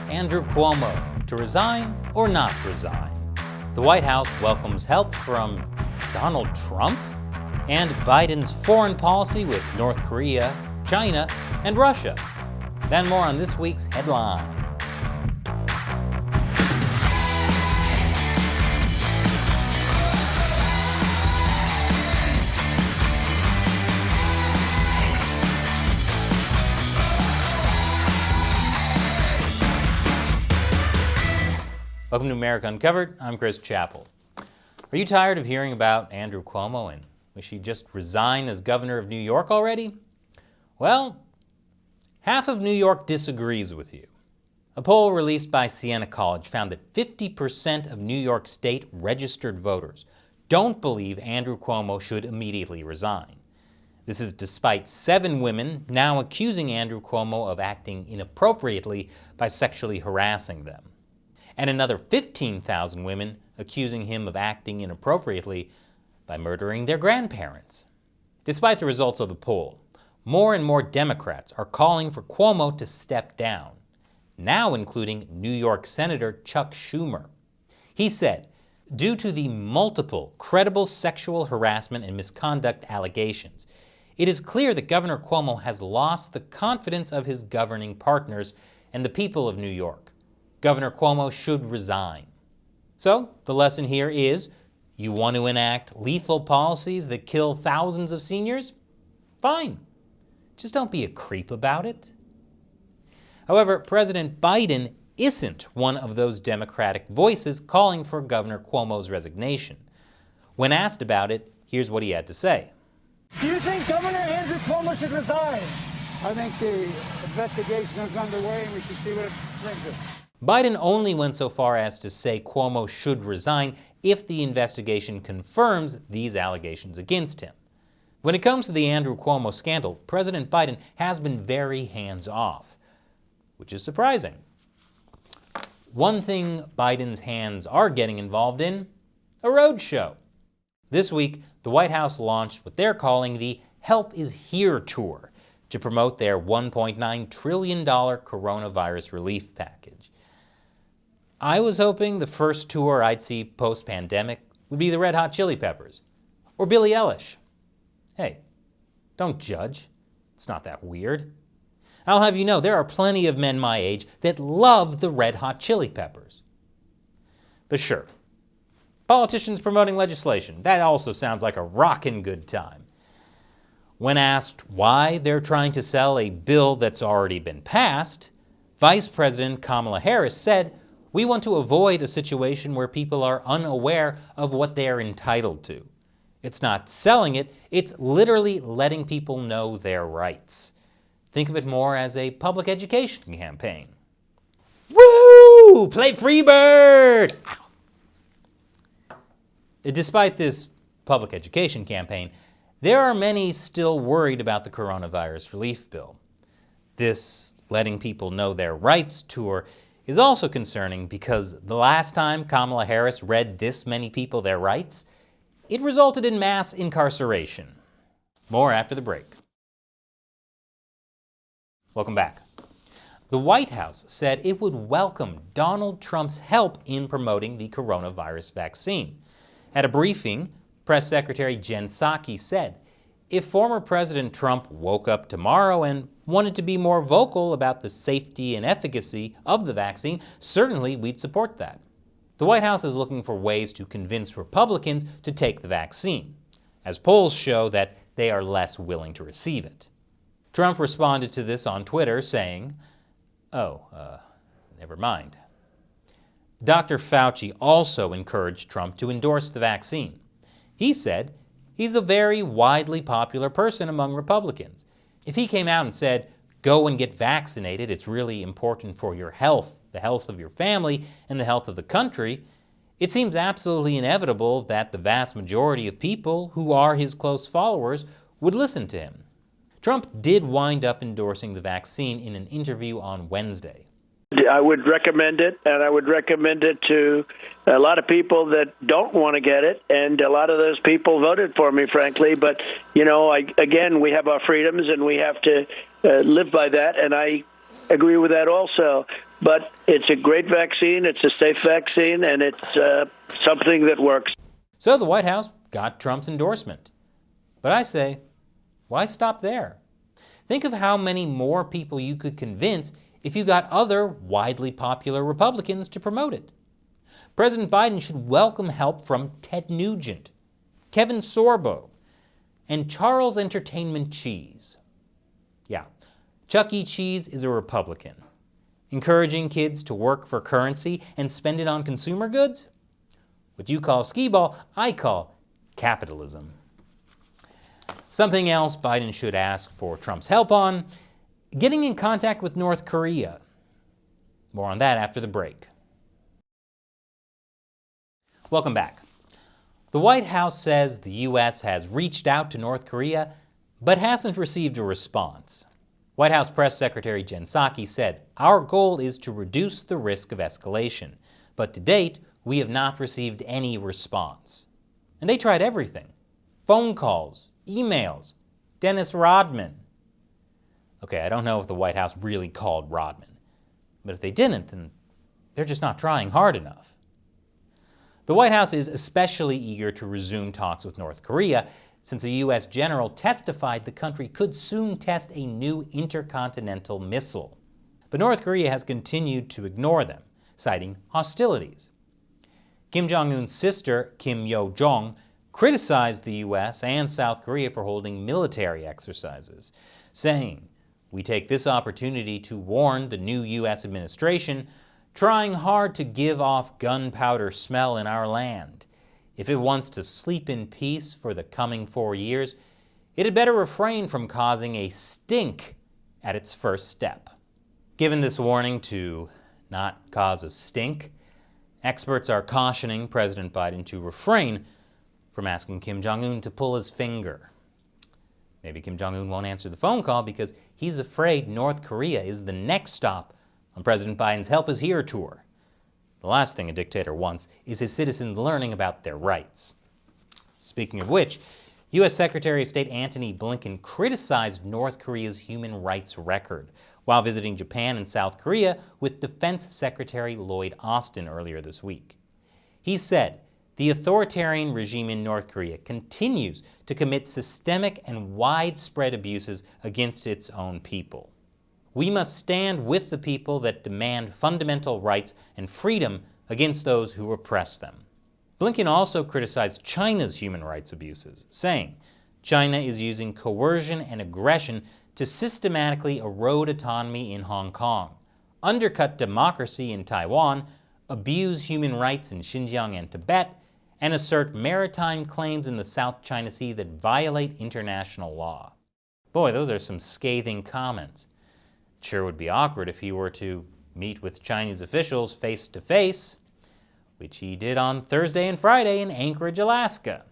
Andrew Cuomo to resign or not resign? The White House welcomes help from Donald Trump and Biden's foreign policy with North Korea, China, and Russia. Then more on this week's headline. Welcome to America Uncovered. I'm Chris Chappell. Are you tired of hearing about Andrew Cuomo and wish he'd just resign as governor of New York already? Well, half of New York disagrees with you. A poll released by Siena College found that 50% of New York State registered voters don't believe Andrew Cuomo should immediately resign. This is despite 7 women now accusing Andrew Cuomo of acting inappropriately by sexually harassing them, and another 15,000 women accusing him of acting inappropriately by murdering their grandparents. Despite the results of the poll, more and more Democrats are calling for Cuomo to step down, now including New York Senator Chuck Schumer. He said, due to the multiple credible sexual harassment and misconduct allegations, it is clear that Governor Cuomo has lost the confidence of his governing partners and the people of New York. Governor Cuomo should resign. So, the lesson here is, you want to enact lethal policies that kill thousands of seniors? Fine. Just don't be a creep about it. However, President Biden isn't one of those Democratic voices calling for Governor Cuomo's resignation. When asked about it, here's what he had to say. Do you think Governor Andrew Cuomo should resign? I think the investigation is underway and we should see what it brings us. Biden only went so far as to say Cuomo should resign if the investigation confirms these allegations against him. When it comes to the Andrew Cuomo scandal, President Biden has been very hands-off, which is surprising. One thing Biden's hands are getting involved in, a roadshow. This week, the White House launched what they're calling the Help is Here tour to promote their $1.9 trillion coronavirus relief package. I was hoping the first tour I'd see post-pandemic would be the Red Hot Chili Peppers or Billie Eilish. Hey, don't judge. It's not that weird. I'll have you know, there are plenty of men my age that love the Red Hot Chili Peppers. But sure, politicians promoting legislation, that also sounds like a rockin' good time. When asked why they're trying to sell a bill that's already been passed, Vice President Kamala Harris said, "We want to avoid a situation where people are unaware of what they are entitled to. It's not selling it, it's literally letting people know their rights. Think of it more as a public education campaign." Woo! Play Freebird! Ow. Despite this public education campaign, there are many still worried about the coronavirus relief bill. This letting people know their rights tour is also concerning because the last time Kamala Harris read this many people their rights, it resulted in mass incarceration. More after the break. Welcome back. The White House said it would welcome Donald Trump's help in promoting the coronavirus vaccine. At a briefing, Press Secretary Jen Psaki said, if former President Trump woke up tomorrow and wanted to be more vocal about the safety and efficacy of the vaccine, certainly we'd support that. The White House is looking for ways to convince Republicans to take the vaccine, as polls show that they are less willing to receive it. Trump responded to this on Twitter saying, never mind. Dr. Fauci also encouraged Trump to endorse the vaccine. He said he's a very widely popular person among Republicans. If he came out and said, go and get vaccinated, it's really important for your health, the health of your family, and the health of the country, it seems absolutely inevitable that the vast majority of people who are his close followers would listen to him. Trump did wind up endorsing the vaccine in an interview on Wednesday. I would recommend it, and I would recommend it to a lot of people that don't want to get it, and a lot of those people voted for me, frankly. But, again, we have our freedoms, and we have to live by that, and I agree with that also. But it's a great vaccine, it's a safe vaccine, and it's something that works. So the White House got Trump's endorsement. But I say, why stop there? Think of how many more people you could convince if you got other widely popular Republicans to promote it. President Biden should welcome help from Ted Nugent, Kevin Sorbo, and Charles Entertainment Cheese. Yeah, Chuck E. Cheese is a Republican. Encouraging kids to work for currency and spend it on consumer goods? What you call skee-ball, I call capitalism. Something else Biden should ask for Trump's help on, getting in contact with North Korea. More on that after the break. Welcome back. The White House says the U.S. has reached out to North Korea, but hasn't received a response. White House Press Secretary Jen Psaki said, "Our goal is to reduce the risk of escalation, but to date, we have not received any response." And they tried everything. Phone calls, emails, Dennis Rodman. Okay, I don't know if the White House really called Rodman, but if they didn't, then they're just not trying hard enough. The White House is especially eager to resume talks with North Korea since a U.S. general testified the country could soon test a new intercontinental missile. But North Korea has continued to ignore them, citing hostilities. Kim Jong-un's sister, Kim Yo-jong, criticized the U.S. and South Korea for holding military exercises, saying, "We take this opportunity to warn the new U.S. administration trying hard to give off gunpowder smell in our land. If it wants to sleep in peace for the coming 4 years, it had better refrain from causing a stink at its first step." Given this warning to not cause a stink, experts are cautioning President Biden to refrain from asking Kim Jong-un to pull his finger. Maybe Kim Jong-un won't answer the phone call because he's afraid North Korea is the next stop on President Biden's Help Us Here tour. The last thing a dictator wants is his citizens learning about their rights. Speaking of which, U.S. Secretary of State Antony Blinken criticized North Korea's human rights record while visiting Japan and South Korea with Defense Secretary Lloyd Austin earlier this week. He said, "The authoritarian regime in North Korea continues to commit systemic and widespread abuses against its own people. We must stand with the people that demand fundamental rights and freedom against those who oppress them." Blinken also criticized China's human rights abuses, saying, "China is using coercion and aggression to systematically erode autonomy in Hong Kong, undercut democracy in Taiwan, abuse human rights in Xinjiang and Tibet, and assert maritime claims in the South China Sea that violate international law." Boy, those are some scathing comments. It sure would be awkward if he were to meet with Chinese officials face to face, which he did on Thursday and Friday in Anchorage, Alaska.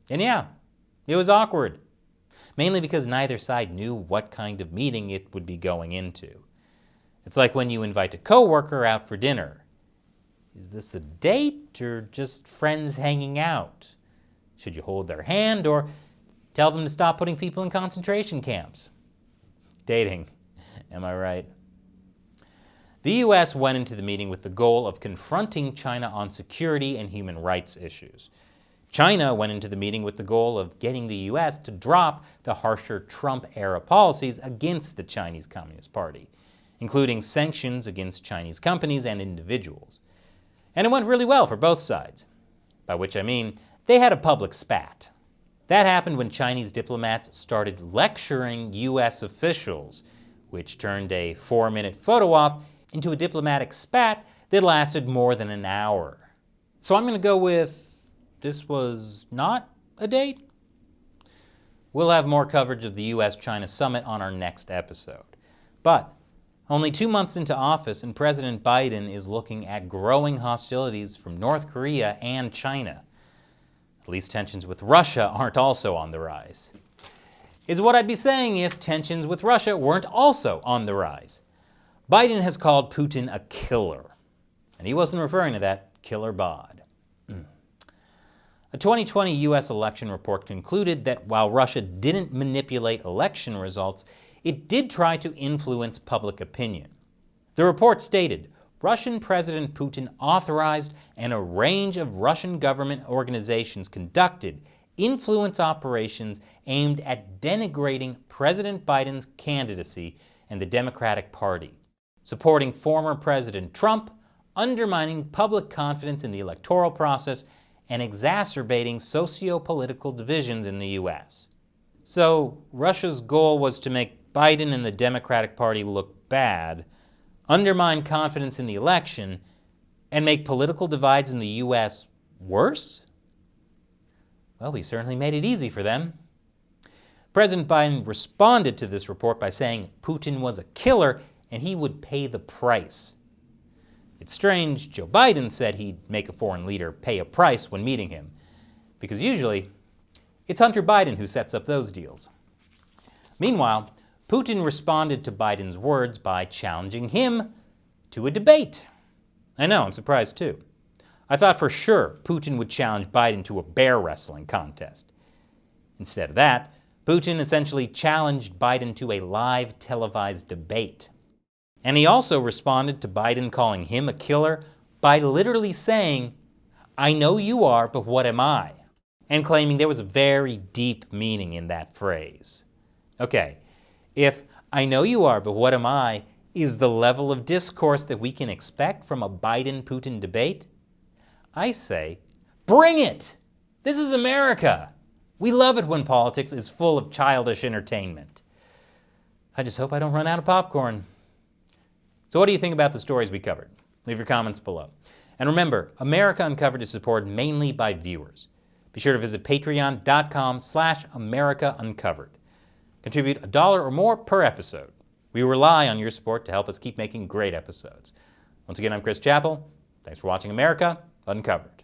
And yeah, it was awkward, mainly because neither side knew what kind of meeting it would be going into. It's like when you invite a coworker out for dinner. Is this a date or just friends hanging out? Should you hold their hand or tell them to stop putting people in concentration camps? Dating, am I right? The U.S. went into the meeting with the goal of confronting China on security and human rights issues. China went into the meeting with the goal of getting the U.S. to drop the harsher Trump-era policies against the Chinese Communist Party, including sanctions against Chinese companies and individuals. And it went really well for both sides, by which I mean they had a public spat. That happened when Chinese diplomats started lecturing U.S. officials, which turned a 4-minute photo op into a diplomatic spat that lasted more than an hour. So I'm going to go with this was not a date. We'll have more coverage of the U.S.-China summit on our next episode. But only 2 months into office, and President Biden is looking at growing hostilities from North Korea and China. At least tensions with Russia aren't also on the rise. Is what I'd be saying if tensions with Russia weren't also on the rise. Biden has called Putin a killer, and he wasn't referring to that killer bod. A 2020 U.S. election report concluded that while Russia didn't manipulate election results, it did try to influence public opinion. The report stated, Russian President Putin authorized and a range of Russian government organizations conducted influence operations aimed at denigrating President Biden's candidacy and the Democratic Party, supporting former President Trump, undermining public confidence in the electoral process, and exacerbating socio-political divisions in the U.S. So Russia's goal was to make Biden and the Democratic Party look bad, undermine confidence in the election, and make political divides in the U.S. worse? Well, we certainly made it easy for them. President Biden responded to this report by saying Putin was a killer and he would pay the price. It's strange Joe Biden said he'd make a foreign leader pay a price when meeting him, because usually it's Hunter Biden who sets up those deals. Meanwhile, Putin responded to Biden's words by challenging him to a debate. I know, I'm surprised too. I thought for sure Putin would challenge Biden to a bear wrestling contest. Instead of that, Putin essentially challenged Biden to a live televised debate. And he also responded to Biden calling him a killer by literally saying, "I know you are, but what am I?" and claiming there was a very deep meaning in that phrase. Okay, if "I know you are, but what am I" is the level of discourse that we can expect from a Biden-Putin debate, I say, bring it! This is America! We love it when politics is full of childish entertainment. I just hope I don't run out of popcorn. So what do you think about the stories we covered? Leave your comments below. And remember, America Uncovered is supported mainly by viewers. Be sure to visit patreon.com/AmericaUncovered. Contribute $1 or more per episode. We rely on your support to help us keep making great episodes. Once again, I'm Chris Chappell. Thanks for watching America Uncovered.